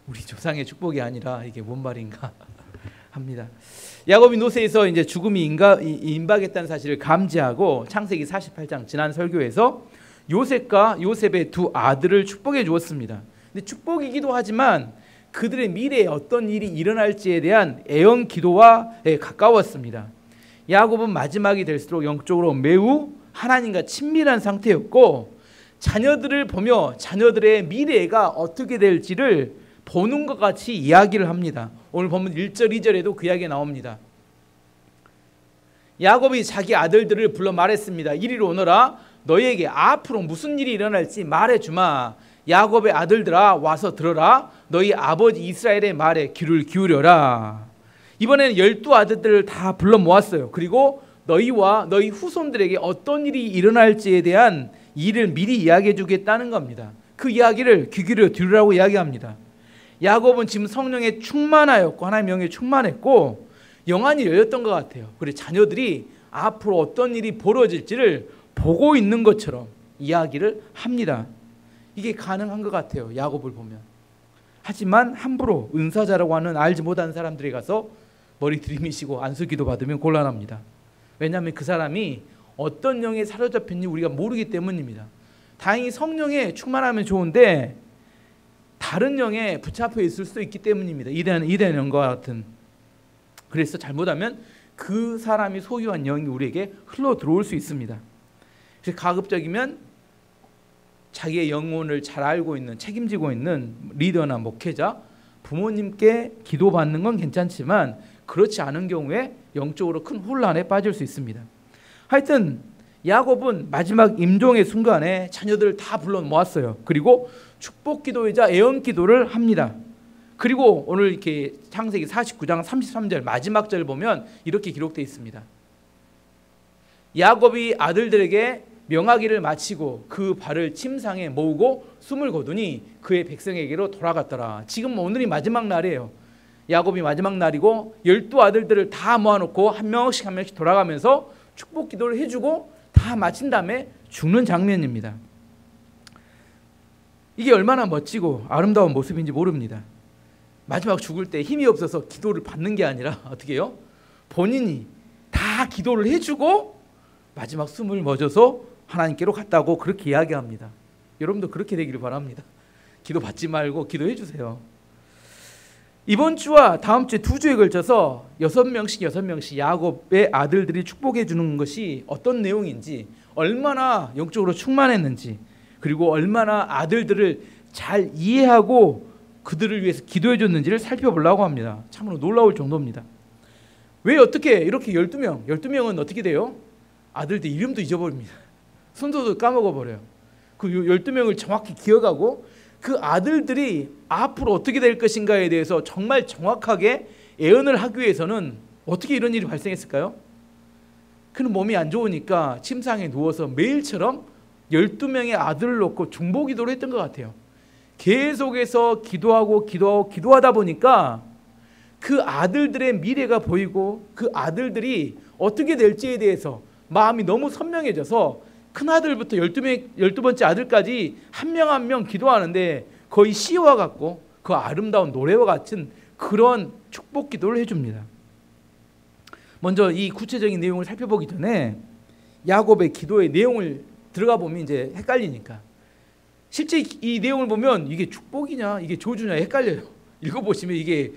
우리 조상의 축복이 아니라 이게 뭔 말인가 합니다. 야곱이 노새에서 이제 죽음이 임박했다는 사실을 감지하고 창세기 48장 지난 설교에서 요셉과 요셉의 두 아들을 축복해 주었습니다. 근데 축복이기도 하지만 그들의 미래에 어떤 일이 일어날지에 대한 애언 기도와 가까웠습니다. 야곱은 마지막이 될수록 영적으로 매우 하나님과 친밀한 상태였고 자녀들을 보며 자녀들의 미래가 어떻게 될지를 보는 것 같이 이야기를 합니다. 오늘 본문 1절 2절에도 그 이야기가 나옵니다. 야곱이 자기 아들들을 불러 말했습니다. 이리로 오너라. 너희에게 앞으로 무슨 일이 일어날지 말해주마. 야곱의 아들들아 와서 들어라. 너희 아버지 이스라엘의 말에 귀를 기울여라. 이번에는 12아들들을 다 불러 모았어요. 그리고 너희와 너희 후손들에게 어떤 일이 일어날지에 대한 일을 미리 이야기해 주겠다는 겁니다. 그 이야기를 귀 기울여 들으라고 이야기합니다. 야곱은 지금 성령에 충만하였고 하나님의 영에 충만했고 영안이 열렸던 것 같아요. 그래서 자녀들이 앞으로 어떤 일이 벌어질지를 보고 있는 것처럼 이야기를 합니다. 이게 가능한 것 같아요. 야곱을 보면. 하지만 함부로 은사자라고 하는 알지 못하는 사람들이 가서 머리 들이미시고 안수기도 받으면 곤란합니다. 왜냐하면 그 사람이 어떤 영에 사로잡혔는지 우리가 모르기 때문입니다. 다행히 성령에 충만하면 좋은데 다른 영에 붙잡혀 있을 수도 있기 때문입니다. 이대한 영과 같은. 그래서 잘못하면 그 사람이 소유한 영이 우리에게 흘러 들어올 수 있습니다. 그래서 가급적이면 자기의 영혼을 잘 알고 있는 책임지고 있는 리더나 목회자, 부모님께 기도받는 건 괜찮지만 그렇지 않은 경우에 영적으로 큰 혼란에 빠질 수 있습니다. 하여튼 야곱은 마지막 임종의 순간에 자녀들을 다 불러 모았어요. 그리고 축복 기도이자 애언 기도를 합니다. 그리고 오늘 이렇게 창세기 49장 33절 마지막 절을 보면 이렇게 기록되어 있습니다. 야곱이 아들들에게 명하기를 마치고 그 발을 침상에 모으고 숨을 거두니 그의 백성에게로 돌아갔더라. 지금 오늘이 마지막 날이에요. 야곱이 마지막 날이고 12아들들을 다 모아놓고 한 명씩 한 명씩 돌아가면서 축복 기도를 해주고 다 마친 다음에 죽는 장면입니다. 이게 얼마나 멋지고 아름다운 모습인지 모릅니다. 마지막 죽을 때 힘이 없어서 기도를 받는 게 아니라 어떻게 해요? 본인이 다 기도를 해주고 마지막 숨을 멎어서 하나님께로 갔다고 그렇게 이야기합니다. 여러분도 그렇게 되기를 바랍니다. 기도 받지 말고 기도해 주세요. 이번 주와 다음 주에 2주에 걸쳐서 6명씩 야곱의 아들들이 축복해 주는 것이 어떤 내용인지, 얼마나 영적으로 충만했는지, 그리고 얼마나 아들들을 잘 이해하고 그들을 위해서 기도해 줬는지를 살펴보려고 합니다. 참으로 놀라울 정도입니다. 왜 어떻게 이렇게 12명은 어떻게 돼요? 아들들 이름도 잊어버립니다. 순서도 까먹어버려요. 그 12명을 정확히 기억하고 그 아들들이 앞으로 어떻게 될 것인가에 대해서 정말 정확하게 예언을 하기 위해서는 어떻게 이런 일이 발생했을까요? 그는 몸이 안 좋으니까 침상에 누워서 매일처럼 12명의 아들을 놓고 중보기도를 했던 것 같아요. 계속해서 기도하다 보니까 그 아들들의 미래가 보이고 그 아들들이 어떻게 될지에 대해서 마음이 너무 선명해져서 큰아들부터 12번째 아들까지 한 명 한 명 기도하는데 거의 시와 같고 그 아름다운 노래와 같은 그런 축복 기도를 해줍니다. 먼저 이 구체적인 내용을 살펴보기 전에 야곱의 기도의 내용을 들어가 보면 이제 헷갈리니까, 실제 이 내용을 보면 이게 축복이냐 이게 저주냐 헷갈려요. 읽어보시면 이게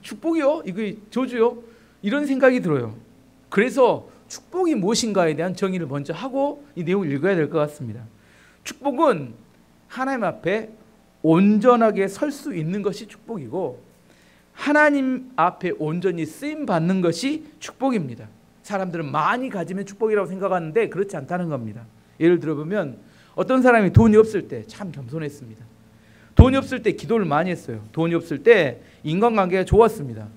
축복이요? 이게 저주요? 이런 생각이 들어요. 그래서 축복이 무엇인가에 대한 정의를 먼저 하고 이 내용을 읽어야 될 것 같습니다. 축복은 하나님 앞에 온전하게 설 수 있는 것이 축복이고 하나님 앞에 온전히 쓰임받는 것이 축복입니다. 사람들은 많이 가지면 축복이라고 생각하는데 그렇지 않다는 겁니다. 예를 들어보면 어떤 사람이 돈이 없을 때 참 겸손했습니다. 돈이 없을 때 기도를 많이 했어요. 돈이 없을 때 인간관계가 좋았습니다.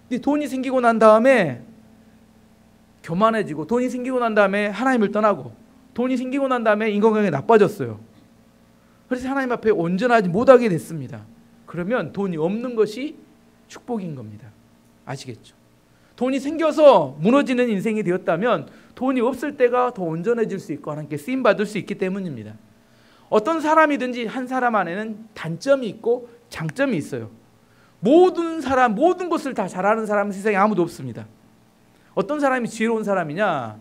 근데 돈이 생기고 난 다음에 교만해지고, 돈이 생기고 난 다음에 하나님을 떠나고, 돈이 생기고 난 다음에 인간관계가 나빠졌어요. 그래서 하나님 앞에 온전하지 못하게 됐습니다. 그러면 돈이 없는 것이 축복인 겁니다. 아시겠죠? 돈이 생겨서 무너지는 인생이 되었다면 돈이 없을 때가 더 온전해질 수 있고 하나님께 쓰임받을 수 있기 때문입니다. 어떤 사람이든지 한 사람 안에는 단점이 있고 장점이 있어요. 모든 사람, 모든 것을 다 잘하는 사람은 세상에 아무도 없습니다. 어떤 사람이 지혜로운 사람이냐?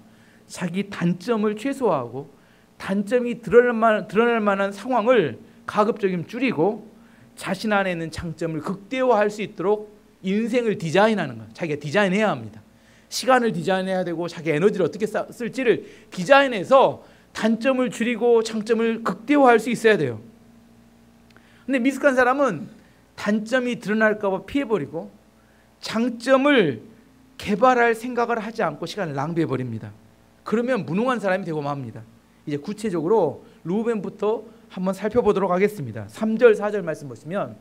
자기 단점을 최소화하고 단점이 드러날 만한 상황을 가급적이면 줄이고 자신 안에 있는 장점을 극대화할 수 있도록 인생을 디자인하는 것. 자기가 디자인해야 합니다. 시간을 디자인해야 되고 자기 에너지를 어떻게 쓸지를 디자인해서 단점을 줄이고 장점을 극대화할 수 있어야 돼요. 근데 미숙한 사람은 단점이 드러날까 봐 피해버리고 장점을 개발할 생각을 하지 않고 시간을 낭비해버립니다. 그러면 무능한 사람이 되고 맙니다. 이제 구체적으로 루벤부터 한번 살펴보도록 하겠습니다. 3절 4절 말씀 보시면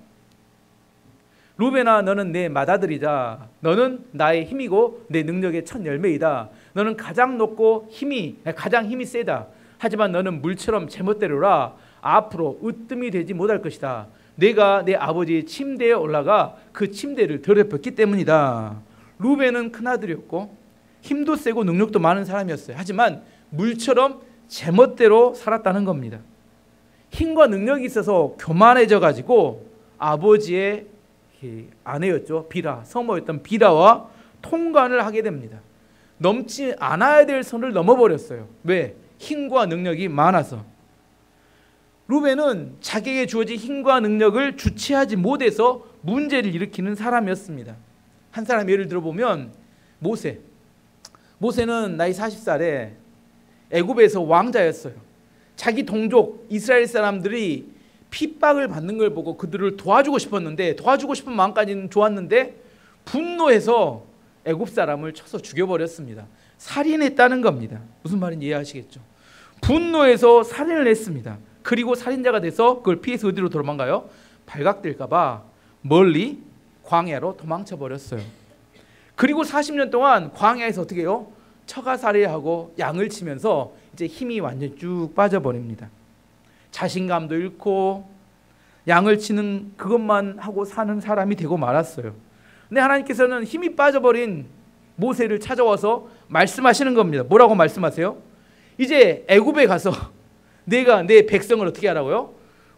루벤아 너는 내 맏아들이다. 너는 나의 힘이고 내 능력의 첫 열매이다. 너는 가장 높고 가장 힘이 세다. 하지만 너는 물처럼 제멋대로라. 앞으로 으뜸이 되지 못할 것이다. 내가 내 아버지의 침대에 올라가 그 침대를 더럽혔기 때문이다. 루벤은 큰아들이었고 힘도 세고 능력도 많은 사람이었어요. 하지만 물처럼 제멋대로 살았다는 겁니다. 힘과 능력이 있어서 교만해져 가지고 아버지의 아내였죠. 비라, 서머였던 비라와 통관을 하게 됩니다. 넘지 않아야 될 선을 넘어버렸어요. 왜? 힘과 능력이 많아서. 루벤은 자기에게 주어진 힘과 능력을 주체하지 못해서 문제를 일으키는 사람이었습니다. 한 사람 예를 들어보면 모세는 나이 40살에 애굽에서 왕자였어요. 자기 동족 이스라엘 사람들이 핍박을 받는 걸 보고 그들을 도와주고 싶었는데 도와주고 싶은 마음까지는 좋았는데 분노해서 애굽 사람을 쳐서 죽여버렸습니다. 살인했다는 겁니다. 무슨 말인지 이해하시겠죠? 분노해서 살인을 했습니다. 그리고 살인자가 돼서 그걸 피해서 어디로 도망가요? 발각될까 봐 멀리 광야로 도망쳐 버렸어요. 그리고 40년 동안 광야에서 어떻게 해요? 처가살이하고 양을 치면서 이제 힘이 완전 쭉 빠져버립니다. 자신감도 잃고 양을 치는 그것만 하고 사는 사람이 되고 말았어요. 근데 하나님께서는 힘이 빠져버린 모세를 찾아와서 말씀하시는 겁니다. 뭐라고 말씀하세요? 이제 애굽에 가서 내가 내 백성을 어떻게 하라고요?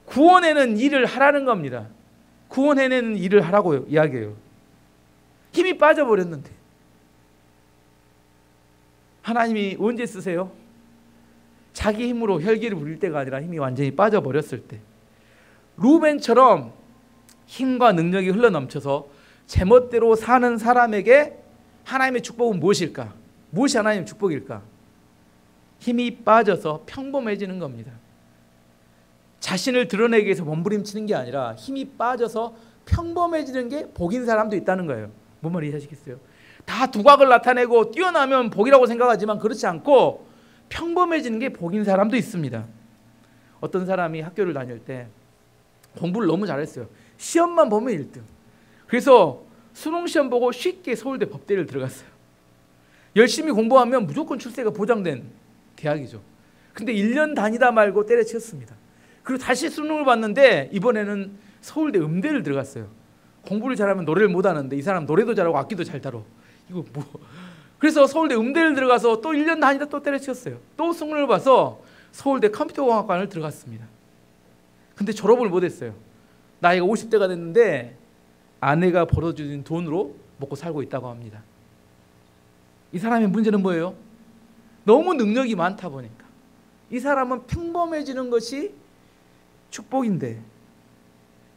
구원해내는 일을 하라는 겁니다. 구원해내는 일을 하라고 이야기해요. 힘이 빠져버렸는데 하나님이 언제 쓰세요? 자기 힘으로 혈기를 부릴 때가 아니라 힘이 완전히 빠져버렸을 때. 루벤처럼 힘과 능력이 흘러넘쳐서 제멋대로 사는 사람에게 하나님의 축복은 무엇일까? 무엇이 하나님의 축복일까? 힘이 빠져서 평범해지는 겁니다. 자신을 드러내기 위해서 몸부림치는 게 아니라 힘이 빠져서 평범해지는 게 복인 사람도 있다는 거예요. 뭔 말인지 이해하시겠어요? 다 두각을 나타내고 뛰어나면 복이라고 생각하지만 그렇지 않고 평범해지는 게 복인 사람도 있습니다. 어떤 사람이 학교를 다닐 때 공부를 너무 잘했어요. 시험만 보면 1등. 그래서 수능시험 보고 쉽게 서울대 법대를 들어갔어요. 열심히 공부하면 무조건 출세가 보장된 대학이죠. 근데 1년 다니다 말고 때려치웠습니다. 그리고 다시 수능을 봤는데 이번에는 서울대 음대를 들어갔어요. 공부를 잘하면 노래를 못하는데 이 사람 노래도 잘하고 악기도 잘 다뤄. 이거 뭐. 그래서 서울대 음대를 들어가서 또 1년 다니다 또 때려치웠어요. 또 수능을 봐서 서울대 컴퓨터공학과를 들어갔습니다. 근데 졸업을 못했어요. 나이가 50대가 됐는데 아내가 벌어주는 돈으로 먹고 살고 있다고 합니다. 이 사람의 문제는 뭐예요? 너무 능력이 많다 보니까 이 사람은 평범해지는 것이 축복인데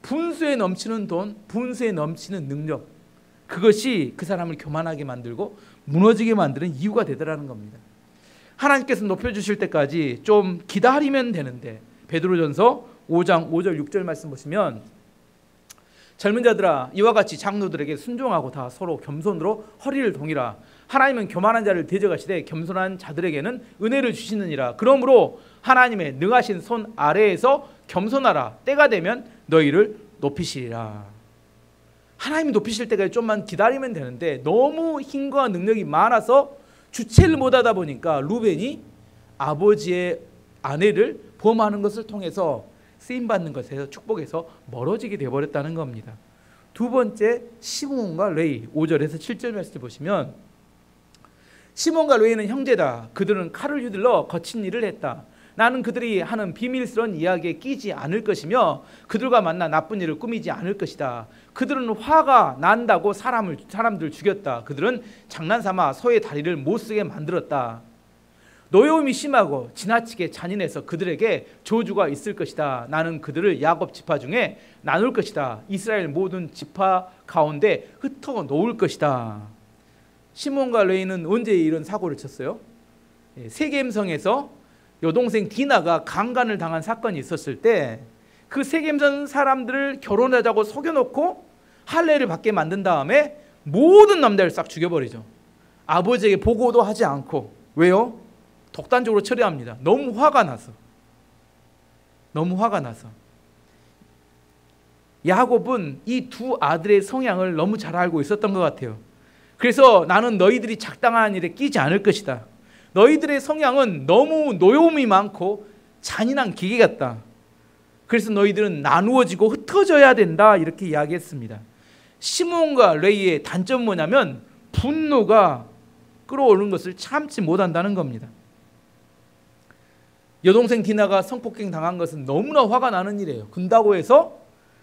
분수에 넘치는 돈, 분수에 넘치는 능력, 그것이 그 사람을 교만하게 만들고 무너지게 만드는 이유가 되더라는 겁니다. 하나님께서 높여주실 때까지 좀 기다리면 되는데 베드로전서 5장 5절 6절 말씀 보시면 젊은 자들아 이와 같이 장로들에게 순종하고 다 서로 겸손으로 허리를 동이라. 하나님은 교만한 자를 대적하시되 겸손한 자들에게는 은혜를 주시느니라. 그러므로 하나님의 능하신 손 아래에서 겸손하라. 때가 되면 너희를 높이시리라. 하나님이 높이실 때까지 좀만 기다리면 되는데 너무 힘과 능력이 많아서 주체를 못하다 보니까 루벤이 아버지의 아내를 범하는 것을 통해서 쓰임받는 것에서 축복에서 멀어지게 되어버렸다는 겁니다. 두 번째 시몬과 레위 5절에서 7절 말씀을 보시면 시몬과 레위는 형제다. 그들은 칼을 휘둘러 거친 일을 했다. 나는 그들이 하는 비밀스러운 이야기에 끼지 않을 것이며 그들과 만나 나쁜 일을 꾸미지 않을 것이다. 그들은 화가 난다고 사람들 죽였다. 그들은 장난삼아 소의 다리를 못쓰게 만들었다. 노여움이 심하고 지나치게 잔인해서 그들에게 저주가 있을 것이다. 나는 그들을 야곱 지파 중에 나눌 것이다. 이스라엘 모든 지파 가운데 흩어 놓을 것이다. 시몬과 레위는 언제 이런 사고를 쳤어요? 세겜성에서 여동생 디나가 강간을 당한 사건이 있었을 때 그 세겜성 사람들을 결혼하자고 속여놓고 할례를 받게 만든 다음에 모든 남자를 싹 죽여버리죠. 아버지에게 보고도 하지 않고. 왜요? 독단적으로 처리합니다. 너무 화가 나서. 야곱은 이 두 아들의 성향을 너무 잘 알고 있었던 것 같아요. 그래서 나는 너희들이 작당한 일에 끼지 않을 것이다. 너희들의 성향은 너무 노여움이 많고 잔인한 기계 같다. 그래서 너희들은 나누어지고 흩어져야 된다. 이렇게 이야기했습니다. 시몬과 레위의 단점은 뭐냐면 분노가 끌어오르는 것을 참지 못한다는 겁니다. 여동생 디나가 성폭행 당한 것은 너무나 화가 나는 일이에요. 근다고 해서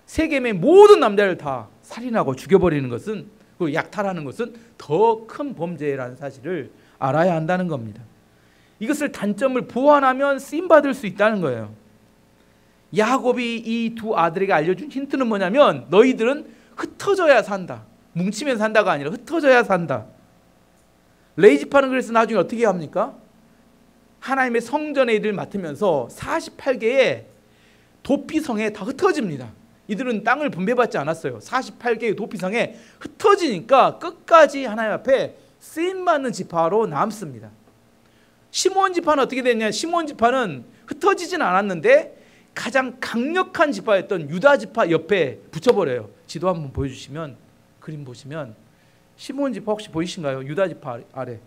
세겜의 모든 남자를 다 살인하고 죽여버리는 것은, 그 약탈하는 것은 더 큰 범죄라는 사실을 알아야 한다는 겁니다. 이것을 단점을 보완하면 쓰임받을 수 있다는 거예요. 야곱이 이 두 아들에게 알려준 힌트는 뭐냐면 너희들은 흩어져야 산다. 뭉치면 산다가 아니라 흩어져야 산다. 레위 지파는 그래서 나중에 어떻게 합니까? 하나님의 성전의 일을 맡으면서 48개의 도피성에 다 흩어집니다. 이들은 땅을 분배받지 않았어요. 48개의 도피성에 흩어지니까 끝까지 하나님 앞에 쓰임받는 지파로 남습니다. 시몬 지파는 어떻게 됐냐? 시몬 지파는 흩어지진 않았는데 가장 강력한 지파였던 유다 지파 옆에 붙여버려요. 지도 한번 보여주시면, 그림 보시면 시몬 지파 혹시 보이신가요? 유다 지파 아래.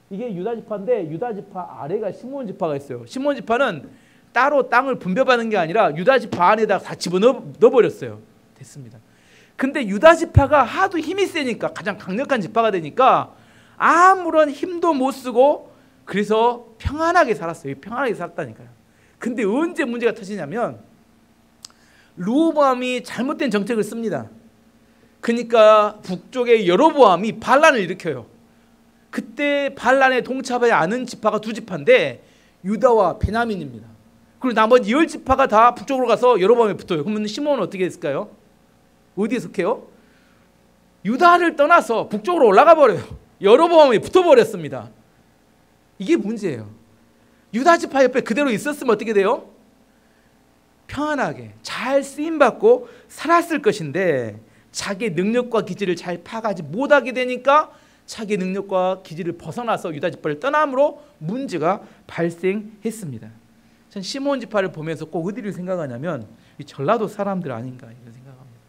이게 유다 지파인데 유다 지파 아래가 시몬 지파가 있어요. 시몬 지파는 따로 땅을 분배받는 게 아니라 유다 지파 안에다 다 집어넣어버렸어요. 됐습니다. 근데 유다 지파가 하도 힘이 세니까, 가장 강력한 지파가 되니까 아무런 힘도 못 쓰고 그래서 평안하게 살았어요. 평안하게 살았다니까요. 근데 언제 문제가 터지냐면 르호보암이 잘못된 정책을 씁니다. 그러니까 북쪽의 여로보암이 반란을 일으켜요. 그때 반란에 동참하지 않은 지파가 두 지파인데 유다와 베냐민입니다. 그리고 나머지 10지파가 다 북쪽으로 가서 여로보암에 붙어요. 그러면 시몬은 어떻게 했을까요? 어디에 속해요? 유다를 떠나서 북쪽으로 올라가 버려요. 여로보암에 붙어버렸습니다. 이게 문제예요. 유다 지파 옆에 그대로 있었으면 어떻게 돼요? 평안하게 잘 쓰임받고 살았을 것인데 자기의 능력과 기질을 잘 파악하지 못하게 되니까 자기의 능력과 기질을 벗어나서 유다 지파를 떠남으로 문제가 발생했습니다. 전 시몬 지파를 보면서 꼭 어디를 생각하냐면 이 전라도 사람들 아닌가 이런 생각합니다.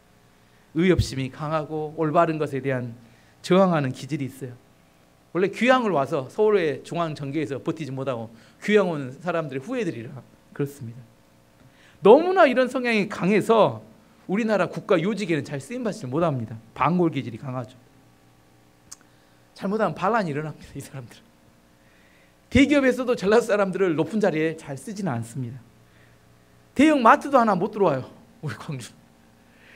의협심이 강하고 올바른 것에 대한 저항하는 기질이 있어요. 원래 귀향을 와서 서울의 중앙정계에서 버티지 못하고 귀향 온 사람들의 후예들이라 그렇습니다. 너무나 이런 성향이 강해서 우리나라 국가 요직에는 잘 쓰임받지 못합니다. 반골 기질이 강하죠. 잘못하면 반란이 일어납니다. 이 사람들은. 대기업에서도 전라도 사람들을 높은 자리에 잘 쓰지는 않습니다. 대형 마트도 하나 못 들어와요. 우리 광주.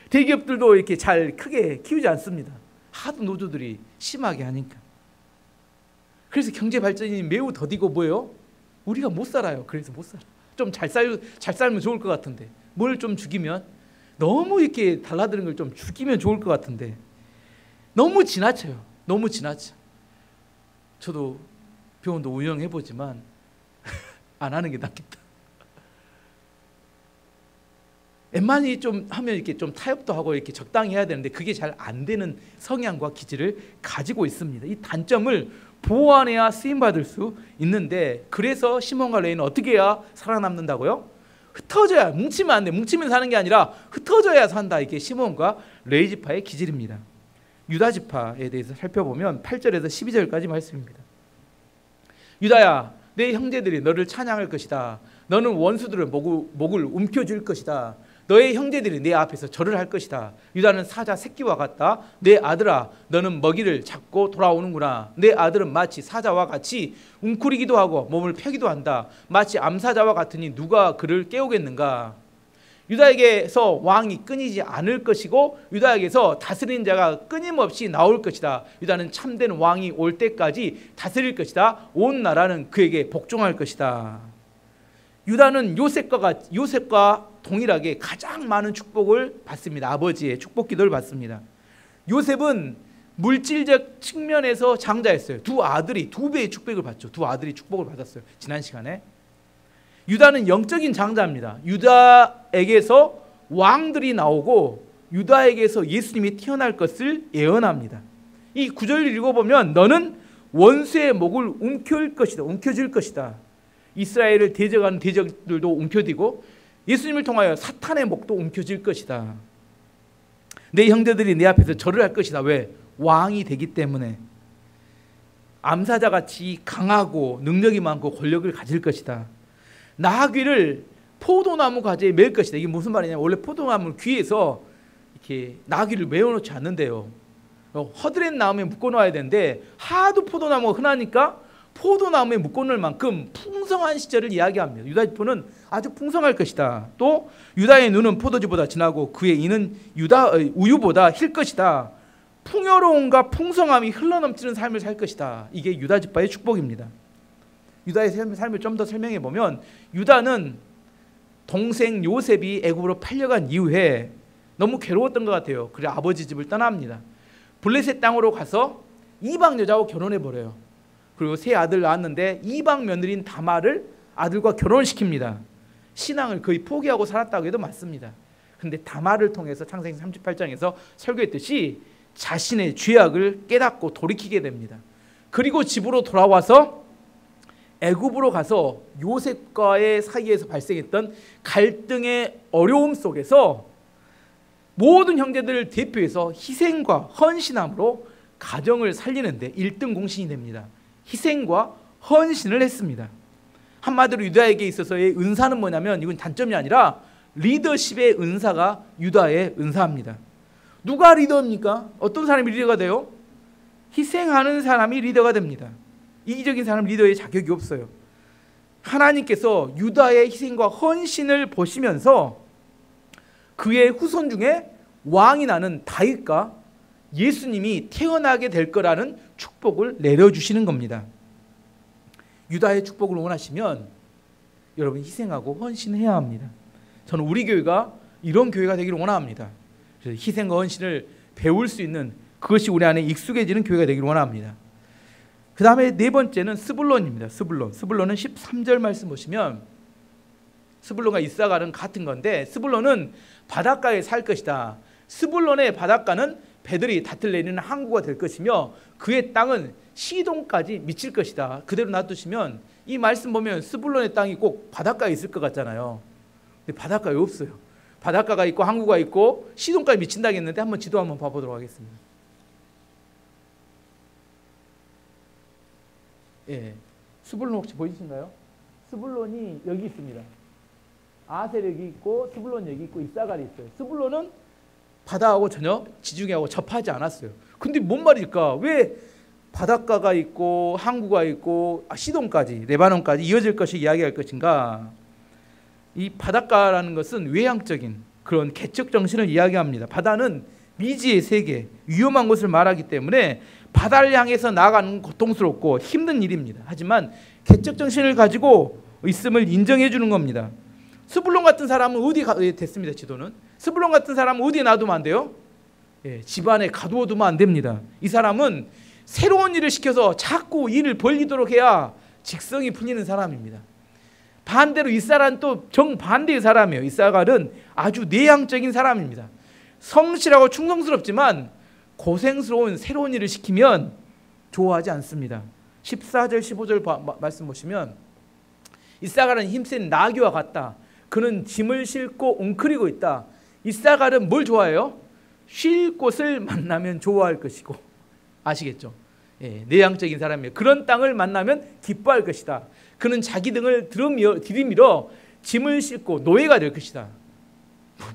대기업들도 이렇게 잘 크게 키우지 않습니다. 하도 노조들이 심하게 하니까. 그래서 경제 발전이 매우 더디고 뭐예요? 우리가 못 살아요. 그래서 못 살아. 좀 잘 살면 좋을 것 같은데 뭘 좀 죽이면, 너무 이렇게 달라드는 걸 좀 죽이면 좋을 것 같은데 너무 지나쳐요. 너무 지나쳐. 저도 병원도 운영해보지만 안 하는 게 낫겠다. 웬만히 좀 하면 이렇게 좀 타협도 하고 이렇게 적당히 해야 되는데 그게 잘 안 되는 성향과 기질을 가지고 있습니다. 이 단점을 보완해야 쓰임받을 수 있는데, 그래서 시몬과 레위는 어떻게 해야 살아남는다고요? 흩어져야, 뭉치면 안 돼. 뭉치면 사는 게 아니라 흩어져야 산다. 이게 시몬과 레위 지파의 기질입니다. 유다 지파에 대해서 살펴보면 8절에서 12절까지 말씀입니다. 유다야, 내 형제들이 너를 찬양할 것이다. 너는 원수들을 목을 움켜쥘 것이다. 너의 형제들이 내 앞에서 절을 할 것이다. 유다는 사자 새끼와 같다. 내 아들아, 너는 먹이를 잡고 돌아오는구나. 내 아들은 마치 사자와 같이 웅크리기도 하고 몸을 펴기도 한다. 마치 암사자와 같으니 누가 그를 깨우겠는가. 유다에게서 왕이 끊이지 않을 것이고 유다에게서 다스리는 자가 끊임없이 나올 것이다. 유다는 참된 왕이 올 때까지 다스릴 것이다. 온 나라는 그에게 복종할 것이다. 유다는 요셉과 동일하게 가장 많은 축복을 받습니다. 아버지의 축복 기도를 받습니다. 요셉은 물질적 측면에서 장자였어요. 두 아들이 두 배의 축복을 받죠. 두 아들이 축복을 받았어요. 지난 시간에. 유다는 영적인 장자입니다. 유다에게서 왕들이 나오고 유다에게서 예수님이 태어날 것을 예언합니다. 이 구절을 읽어보면 너는 원수의 목을 움켜쥘 것이다. 이스라엘을 대적하는 대적들도 움켜쥐고 예수님을 통하여 사탄의 목도 움켜질 것이다. 내 형제들이 내 앞에서 절을 할 것이다. 왜? 왕이 되기 때문에. 암사자같이 강하고 능력이 많고 권력을 가질 것이다. 나귀를 포도나무 가지에 맬 것이다. 이게 무슨 말이냐면 원래 포도나무 귀에서 이렇게 나귀를 메어놓지 않는데요. 허드렛 나무에 묶어놓아야 되는데 하도 포도나무가 흔하니까 포도나무에 묶어놓을 만큼 풍성한 시절을 이야기합니다. 유다 지파는 아주 풍성할 것이다. 또 유다의 눈은 포도주보다 진하고 그의 이는 우유보다 힐 것이다. 풍요로움과 풍성함이 흘러넘치는 삶을 살 것이다. 이게 유다 지파의 축복입니다. 유다의 삶을 좀 더 설명해 보면 유다는 동생 요셉이 애굽으로 팔려간 이후에 너무 괴로웠던 것 같아요. 그래 아버지 집을 떠납니다. 블레셋 땅으로 가서 이방 여자와 결혼해 버려요. 그리고 세 아들 낳았는데 이방 며느리인 다말을 아들과 결혼시킵니다. 신앙을 거의 포기하고 살았다고 해도 맞습니다. 그런데 다말을 통해서 창세기 38장에서 설교했듯이 자신의 죄악을 깨닫고 돌이키게 됩니다. 그리고 집으로 돌아와서 애굽으로 가서 요셉과의 사이에서 발생했던 갈등의 어려움 속에서 모든 형제들을 대표해서 희생과 헌신함으로 가정을 살리는데 1등 공신이 됩니다. 희생과 헌신을 했습니다. 한마디로 유다에게 있어서의 은사는 뭐냐면 이건 단점이 아니라 리더십의 은사가 유다의 은사입니다. 누가 리더입니까? 어떤 사람이 리더가 돼요? 희생하는 사람이 리더가 됩니다. 이기적인 사람은 리더의 자격이 없어요. 하나님께서 유다의 희생과 헌신을 보시면서 그의 후손 중에 왕이 나는 다윗과 예수님이 태어나게 될 거라는 축복을 내려주시는 겁니다. 유다의 축복을 원하시면 여러분 희생하고 헌신해야 합니다. 저는 우리 교회가 이런 교회가 되기를 원합니다. 그래서 희생과 헌신을 배울 수 있는 그것이 우리 안에 익숙해지는 교회가 되기를 원합니다. 그 다음에 네 번째는 스불론입니다. 스불론은 13절 말씀 보시면 스불론과 이사갈은 같은 건데 스불론은 바닷가에 살 것이다. 스불론의 바닷가는 배들이 닷을 내리는 항구가 될 것이며 그의 땅은 시돈까지 미칠 것이다. 그대로 놔두시면 이 말씀 보면 스불론의 땅이 꼭 바닷가에 있을 것 같잖아요. 근데 바닷가에 없어요. 바닷가가 있고 항구가 있고 시돈까지 미친다고 했는데 한번 지도 한번 봐보도록 하겠습니다. 예, 스불론 혹시 보이신가요? 스불론이 여기 있습니다. 아셀 여기 있고 스불론 여기 있고 이사갈이 있어요. 스불론은 바다하고 전혀 지중해하고 접하지 않았어요. 근데 뭔 말일까? 왜 바닷가가 있고 항구가 있고 시돈까지 레바논까지 이어질 것이 이야기할 것인가? 이 바닷가라는 것은 외향적인 그런 개척 정신을 이야기합니다. 바다는 미지의 세계, 위험한 곳을 말하기 때문에 바다를 향해서 나아가는 고통스럽고 힘든 일입니다. 하지만 개척 정신을 가지고 있음을 인정해 주는 겁니다. 스불론 같은 사람은 어디 됐습니다. 지도는 스불론 같은 사람은 어디에 놔두면 안 돼요? 예, 집안에 가두어두면 안 됩니다. 이 사람은 새로운 일을 시켜서 자꾸 일을 벌리도록 해야 직성이 풀리는 사람입니다. 반대로 이사갈은 또 정반대의 사람이에요. 이사갈은 아주 내향적인 사람입니다. 성실하고 충성스럽지만 고생스러운 새로운 일을 시키면 좋아하지 않습니다. 14절 15절 말씀 보시면 이사갈은 힘센 나귀와 같다. 그는 짐을 싣고 웅크리고 있다. 이사갈은 뭘 좋아해요? 쉴 곳을 만나면 좋아할 것이고 아시겠죠? 예, 내향적인 사람이에요. 그런 땅을 만나면 기뻐할 것이다. 그는 자기 등을 들이밀어 짐을 싣고 노예가 될 것이다.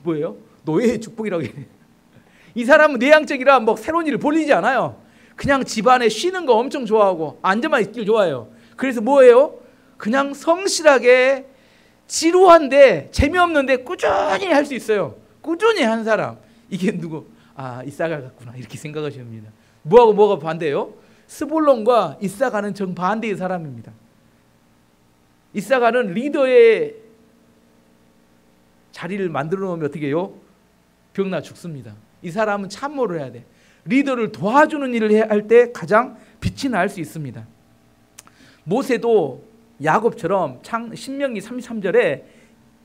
뭐예요? 노예의 축복이라고 해요. 이 사람은 내향적이라 뭐 새로운 일을 벌리지 않아요. 그냥 집안에 쉬는 거 엄청 좋아하고 앉아만 있길 좋아해요. 그래서 뭐예요? 그냥 성실하게 지루한데 재미없는데 꾸준히 할 수 있어요. 꾸준히 한 사람. 이게 누구? 아, 이사가 같구나. 이렇게 생각하시면 됩니다. 뭐하고 뭐가 반대예요? 스불론과 이사가는 정반대의 사람입니다. 이사가는 리더의 자리를 만들어 놓으면 어떻게 해요? 병나 죽습니다. 이 사람은 참모를 해야 돼. 리더를 도와주는 일을 할 때 가장 빛이 날 수 있습니다. 모세도 야곱처럼 신명기 33절에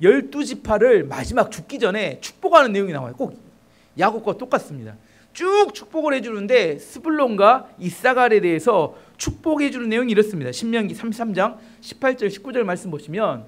12지파를 마지막 죽기 전에 축복하는 내용이 나와요. 꼭 야곱과 똑같습니다. 쭉 축복을 해주는데 스불론과 이사갈에 대해서 축복해주는 내용이 이렇습니다. 신명기 33장 18절 19절 말씀 보시면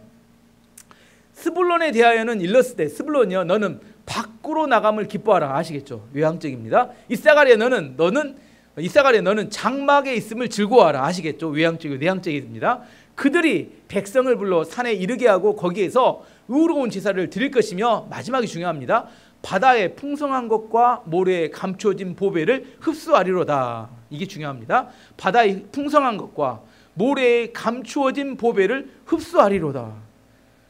스불론에 대하여는 일러스되 스불론이여 너는 밖으로 나감을 기뻐하라. 아시겠죠? 외향적입니다. 이사갈에 너는 장막에 있음을 즐거워하라. 아시겠죠? 외향적이고 내향적입니다. 그들이 백성을 불러 산에 이르게 하고 거기에서 의로운 제사를 드릴 것이며 마지막이 중요합니다. 바다의 풍성한 것과 모래에 감추어진 보배를 흡수하리로다. 이게 중요합니다. 바다의 풍성한 것과 모래에 감추어진 보배를 흡수하리로다.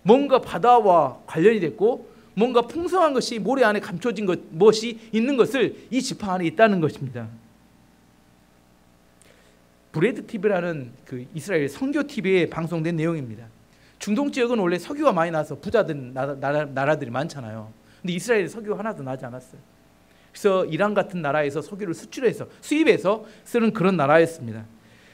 뭔가 바다와 관련이 됐고 뭔가 풍성한 것이 모래 안에 감춰진 것이 있는 것을 이 지파 안에 있다는 것입니다. 브레드 TV라는 그 이스라엘 선교 TV에 방송된 내용입니다. 중동 지역은 원래 석유가 많이 나서 부자된 나라들이 많잖아요. 근데 이스라엘에 석유가 하나도 나지 않았어요. 그래서 이란 같은 나라에서 석유를 수입해서 쓰는 그런 나라였습니다.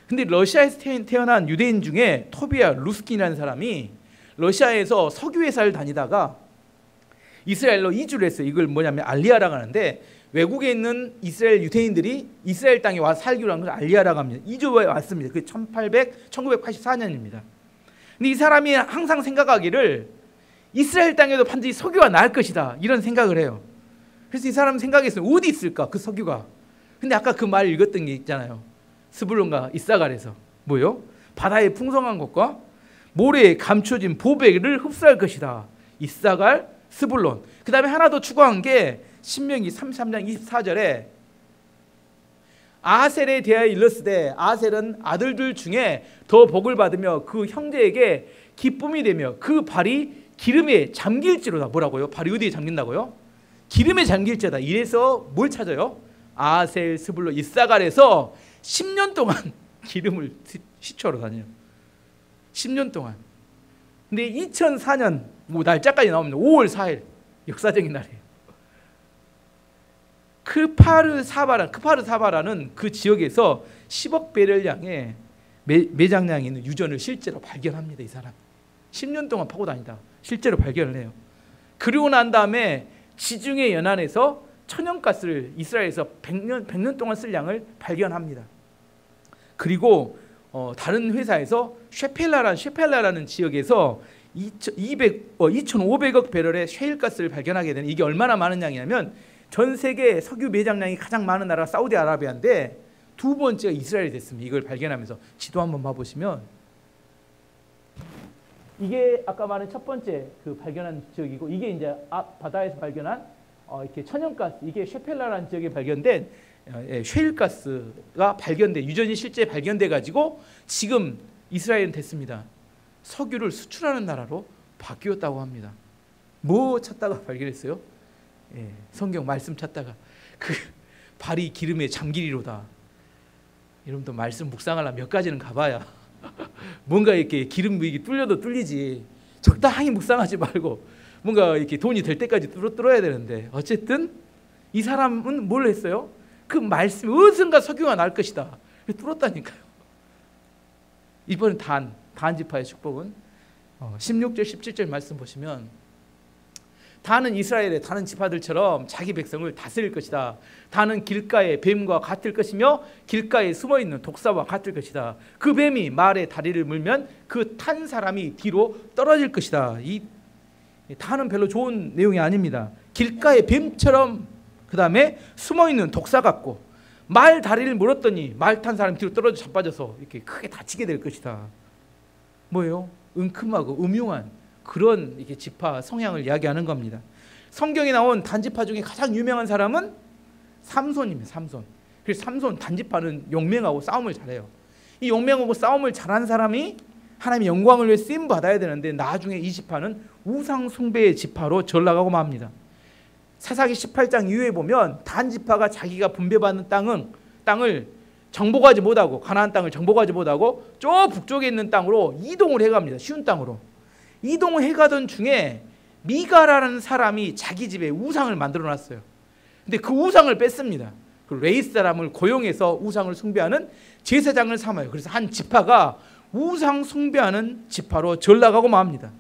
근데 러시아에서 태어난 유대인 중에 토비아 루스킨이라는 사람이 러시아에서 석유 회사를 다니다가 이스라엘로 이주를 했어요. 이걸 뭐냐면 알리아라고 하는데 외국에 있는 이스라엘 유대인들이 이스라엘 땅에 와서 살기로 한 걸 알리아라고 합니다. 이주에 왔습니다. 그게 1984년입니다. 근데 이 사람이 항상 생각하기를 이스라엘 땅에도 반드시 석유가 나올 것이다. 이런 생각을 해요. 그래서 이 사람 생각했어요. 어디 있을까? 그 석유가. 근데 아까 그 말 읽었던 게 있잖아요. 스불론과 이사갈에서. 뭐요? 바다의 풍성한 것과 모래에 감춰진 보배를 흡수할 것이다. 이사갈, 스불론. 그 다음에 하나 더 추가한 게 신명기 33장 24절에 아셀에 대하여 일렀으되 아셀은 아들들 중에 더 복을 받으며 그 형제에게 기쁨이 되며 그 발이 기름에 잠길지로다. 뭐라고요? 발이 어디에 잠긴다고요? 기름에 잠길지다. 이래서 뭘 찾아요? 아셀, 스불론, 이사갈에서 10년 동안 기름을 시초하러 다녀요. 10년 동안. 근데 2004년 날짜까지 나오면 5월 4일 역사적인 날이에요. 크파르사바라는 그 지역에서 10억 배럴량의 매장량이 있는 유전을 실제로 발견합니다. 이 사람 10년 동안 파고 다니다 실제로 발견을 해요. 그리고 난 다음에 지중해 연안에서 천연가스를 이스라엘에서 100년 동안 쓸 양을 발견합니다. 그리고 다른 회사에서 쉐펠라라는 지역에서 2,500억 배럴의 셰일가스를 발견하게 되는, 이게 얼마나 많은 양이냐면 전 세계 석유 매장량이 가장 많은 나라가 사우디아라비아인데 두 번째가 이스라엘이 됐습니다. 이걸 발견하면서 지도 한번 봐보시면 이게 아까 말한 첫 번째 그 발견한 지역이고, 이게 이제 바다에서 발견한 이렇게 천연가스, 이게 쉐펠라라는 지역에 발견된 셰일가스가 발견돼, 유전이 실제 발견돼 가지고 지금 이스라엘은 됐습니다. 석유를 수출하는 나라로 바뀌었다고 합니다. 뭐 찾다가 발견했어요? 성경 말씀 찾다가 그 발이 기름에 잠기리로다. 여러분도 말씀 묵상하려면 몇 가지는 가봐야 뭔가 이렇게 기름 부익이 뚫려도 뚫리지, 적당히 묵상하지 말고 뭔가 이렇게 돈이 될 때까지 뚫어야 되는데, 어쨌든 이 사람은 뭘 했어요? 그 말씀, 어디선가 석유가 날 것이다. 뚫었다니까요. 이번엔 단 지파의 축복은 16절 17절 말씀 보시면, 단은 이스라엘의 다른 지파들처럼 자기 백성을 다스릴 것이다. 단은 길가의 뱀과 같을 것이며 길가에 숨어있는 독사와 같을 것이다. 그 뱀이 말의 다리를 물면 그 탄 사람이 뒤로 떨어질 것이다. 이 단은 별로 좋은 내용이 아닙니다. 길가의 뱀처럼, 그 다음에 숨어있는 독사 같고, 말 다리를 물었더니 말 탄 사람이 뒤로 떨어져 자빠져서 이렇게 크게 다치게 될 것이다. 뭐예요? 은큼하고 음흉한 그런 이렇게 지파 성향을 이야기하는 겁니다. 성경에 나온 단지파 중에 가장 유명한 사람은 삼손입니다. 삼손. 그래서 삼손 단지파는 용맹하고 싸움을 잘해요. 이 용맹하고 싸움을 잘하는 사람이 하나님의 영광을 위해 쓰임 받아야 되는데 나중에 이 지파는 우상 숭배의 지파로 전락하고 맙니다. 사사기 18장 이후에 보면 단지파가 자기가 분배받는 땅을 정복하지 못하고 가나안 땅을 정복하지 못하고 저 북쪽에 있는 땅으로 이동을 해갑니다. 쉬운 땅으로. 이동을 해가던 중에 미가라는 사람이 자기 집에 우상을 만들어놨어요. 근데 그 우상을 뺐습니다. 그 레이 사람을 고용해서 우상을 숭배하는 제사장을 삼아요. 그래서 한 지파가 우상 숭배하는 지파로 전락하고 맙니다.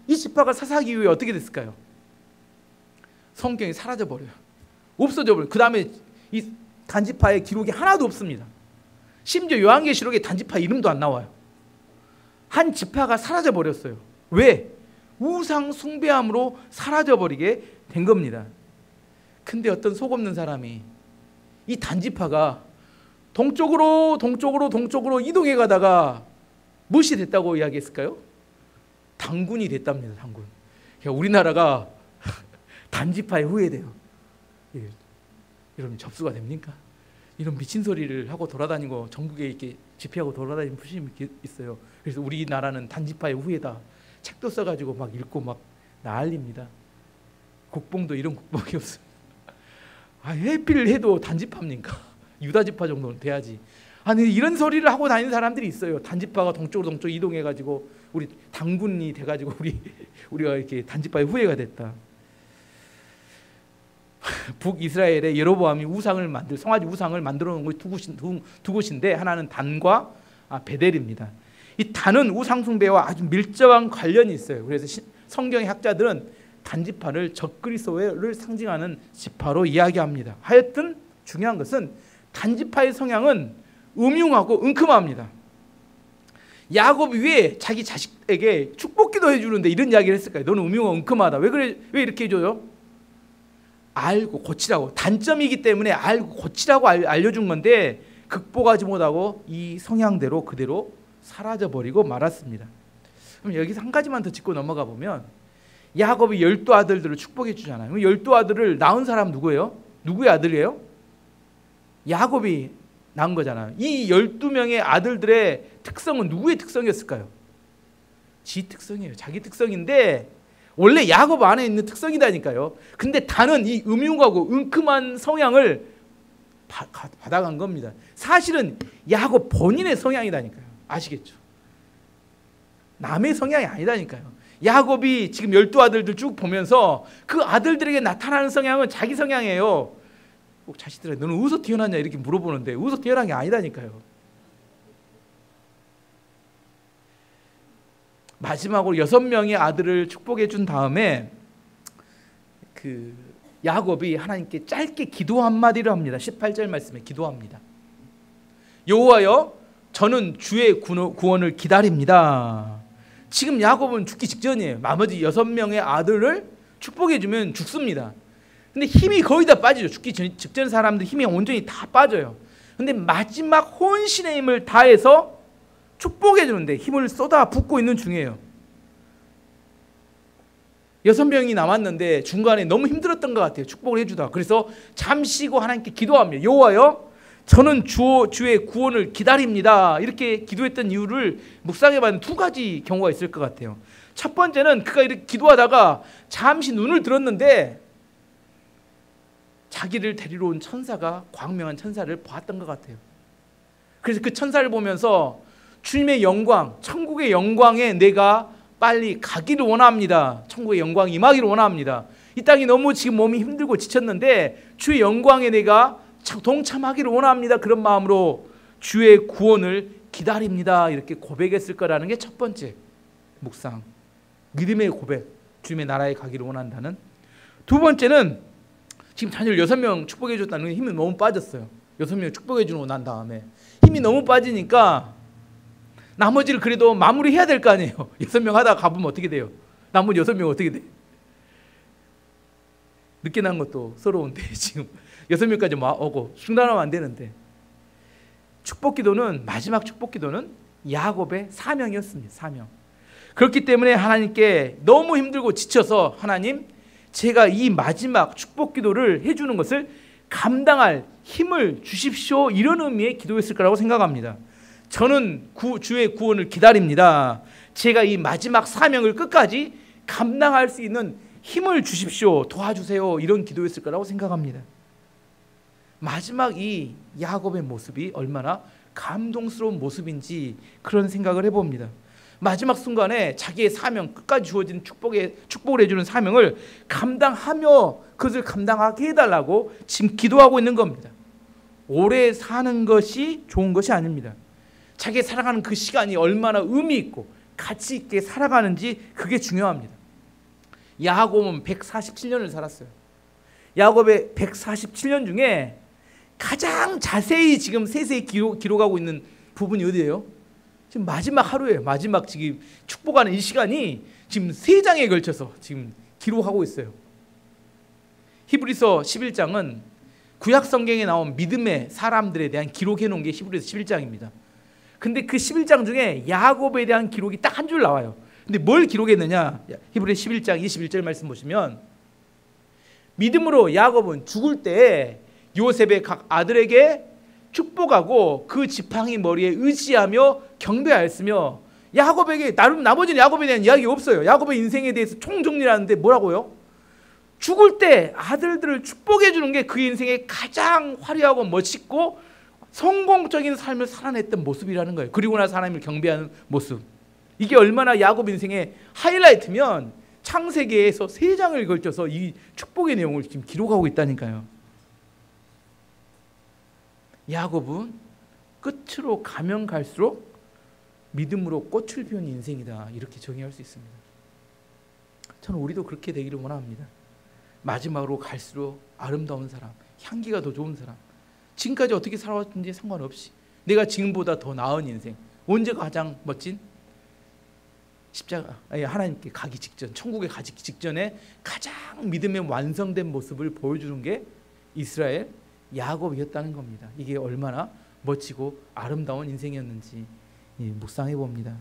이 지파가 사사기 이후에 어떻게 됐을까요? 성경이 사라져버려요. 없어져버려요. 그 다음에 이 단지파의 기록이 하나도 없습니다. 심지어 요한계시록에 단지파 이름도 안 나와요. 한 지파가 사라져버렸어요. 왜? 우상 숭배함으로 사라져버리게 된 겁니다. 근데 어떤 속 없는 사람이 이 단지파가 동쪽으로 이동해 가다가 무엇이 됐다고 이야기했을까요? 당군이 됐답니다. 당군. 그러니까 우리나라가 단지파에 후회돼요. 여러분 접수가 됩니까? 이런 미친 소리를 하고 돌아다니고 전국에 이렇게 집회하고 돌아다니는 부심이 있어요. 그래서 우리나라는 단지파의 후예다. 책도 써가지고 막 읽고 막 난립니다. 국뽕도 이런 국뽕이 없어요. 해필 해도 단지파입니까? 유다지파 정도는 돼야지. 아니 이런 소리를 하고 다니는 사람들이 있어요. 단지파가 동쪽으로 이동해가지고 우리 당군이 돼가지고 우리가 이렇게 단지파의 후예가 됐다. 북이스라엘의 여로보암이 송아지 우상을 만들어 놓은 곳이 두 곳인데 하나는 단과 베델입니다. 이 단은 우상 숭배와 아주 밀접한 관련이 있어요. 그래서 성경의 학자들은 단지파를 적그리스도를 상징하는 지파로 이야기합니다. 하여튼 중요한 것은 단지파의 성향은 음흉하고 은큼합니다. 야곱이 왜 자기 자식에게 축복기도 해주는데 이런 이야기를 했을까요? 너는 음흉하고 은큼하다. 왜 이렇게 해줘요? 알고 고치라고. 단점이기 때문에 알고 고치라고 알려준 건데 극복하지 못하고 이 성향대로 그대로 사라져버리고 말았습니다. 그럼 여기서 한 가지만 더 짚고 넘어가 보면 야곱이 12아들들을 축복해 주잖아요. 12아들을 낳은 사람 누구예요? 누구의 아들이에요? 야곱이 낳은 거잖아요. 이 12명의 아들들의 특성은 누구의 특성이었을까요? 지 특성이에요. 자기 특성인데 원래 야곱 안에 있는 특성이다니까요. 근데 단은 이 음흉하고 은큼한 성향을 받아간 겁니다. 사실은 야곱 본인의 성향이다니까요. 아시겠죠? 남의 성향이 아니다니까요. 야곱이 지금 12아들들 쭉 보면서 그 아들들에게 나타나는 성향은 자기 성향이에요. 꼭 자식들한테 너는 어디서 태어났냐 이렇게 물어보는데 어디서 태어난 게 아니다니까요. 마지막으로 6명의 아들을 축복해 준 다음에 그 야곱이 하나님께 짧게 기도 한마디를 합니다. 18절 말씀에 기도합니다. 여호와여 저는 주의 구원을 기다립니다. 지금 야곱은 죽기 직전이에요. 나머지 6명의 아들을 축복해 주면 죽습니다. 근데 힘이 거의 다 빠지죠. 죽기 직전 사람들 힘이 온전히 다 빠져요. 근데 마지막 혼신의 힘을 다해서 축복해 주는데 힘을 쏟아 붓고 있는 중이에요. 6명이 남았는데 중간에 너무 힘들었던 것 같아요. 축복을 해주다. 그래서 잠시 쉬고 하나님께 기도합니다. 여호와여 저는 주의 구원을 기다립니다. 이렇게 기도했던 이유를 묵상해봤는데 2가지 경우가 있을 것 같아요. 첫 번째는 그가 이렇게 기도하다가 잠시 눈을 들었는데 자기를 데리러 온 천사가 광명한 천사를 보았던 것 같아요. 그래서 그 천사를 보면서 주님의 영광, 천국의 영광에 내가 빨리 가기를 원합니다. 천국의 영광이 임하기를 원합니다. 이 땅이 너무 지금 몸이 힘들고 지쳤는데 주의 영광에 내가 동참하기를 원합니다. 그런 마음으로 주의 구원을 기다립니다. 이렇게 고백했을 거라는 게 첫 번째 묵상. 믿음의 고백. 주님의 나라에 가기를 원한다는. 두 번째는 지금 자녀를 6명 축복해 줬다는 게 힘이 너무 빠졌어요. 6명 축복해 주고 난 다음에 힘이 너무 빠지니까 나머지를 그래도 마무리해야 될 거 아니에요. 6명 하다가 가보면 어떻게 돼요? 나머지 6명 어떻게 돼? 늦게 난 것도 서러운데 지금 6명까지 오고 중단하면 안 되는데 축복기도는 마지막 축복기도는 야곱의 사명이었습니다. 사명. 그렇기 때문에 하나님께 너무 힘들고 지쳐서 하나님 제가 이 마지막 축복 기도를 해주는 것을 감당할 힘을 주십시오, 이런 의미의 기도였을 거라고 생각합니다. 저는 주의 구원을 기다립니다. 제가 이 마지막 사명을 끝까지 감당할 수 있는 힘을 주십시오, 도와주세요, 이런 기도였을 거라고 생각합니다. 마지막 이 야곱의 모습이 얼마나 감동스러운 모습인지 그런 생각을 해봅니다. 마지막 순간에 자기의 사명, 끝까지 주어진 축복을 해주는 사명을 감당하며 그것을 감당하게 해달라고 지금 기도하고 있는 겁니다. 오래 사는 것이 좋은 것이 아닙니다. 자기 살아가는 그 시간이 얼마나 의미 있고 가치 있게 살아가는지, 그게 중요합니다. 야곱은 147년을 살았어요. 야곱의 147년 중에 가장 자세히 지금 세세히 기록하고 있는 부분이 어디예요? 지금 마지막 하루예요. 마지막 지금 축복하는 이 시간이 지금 3장에 걸쳐서 지금 기록하고 있어요. 히브리서 11장은 구약 성경에 나온 믿음의 사람들에 대한 기록해 놓은 게 히브리서 11장입니다. 근데 그 11장 중에 야곱에 대한 기록이 딱 한 줄 나와요. 근데 뭘 기록했느냐? 히브리서 11장 21절 말씀 보시면, 믿음으로 야곱은 죽을 때 요셉의 각 아들에게 축복하고 그 지팡이 머리에 의지하며 경배하였으며, 야곱에게 나머지는 야곱에 대한 이야기 없어요. 야곱의 인생에 대해서 총정리를 하는데 뭐라고요? 죽을 때 아들들을 축복해 주는 게 그 인생의 가장 화려하고 멋있고 성공적인 삶을 살아냈던 모습이라는 거예요. 그리고 나서 하나님을 경배하는 모습, 이게 얼마나 야곱 인생의 하이라이트면 창세기에서 3장을 걸쳐서 이 축복의 내용을 지금 기록하고 있다니까요. 야곱은 끝으로 가면 갈수록 믿음으로 꽃을 피운 인생이다, 이렇게 정의할 수 있습니다. 저는 우리도 그렇게 되기를 원합니다. 마지막으로 갈수록 아름다운 사람, 향기가 더 좋은 사람, 지금까지 어떻게 살아왔는지 상관없이 내가 지금보다 더 나은 인생, 언제가 가장 멋진 십자가, 하나님께 가기 직전, 천국에 가기 직전에 가장 믿음의 완성된 모습을 보여주는 게 이스라엘 야곱이었다는 겁니다. 이게 얼마나 멋지고 아름다운 인생이었는지 묵상해 봅니다.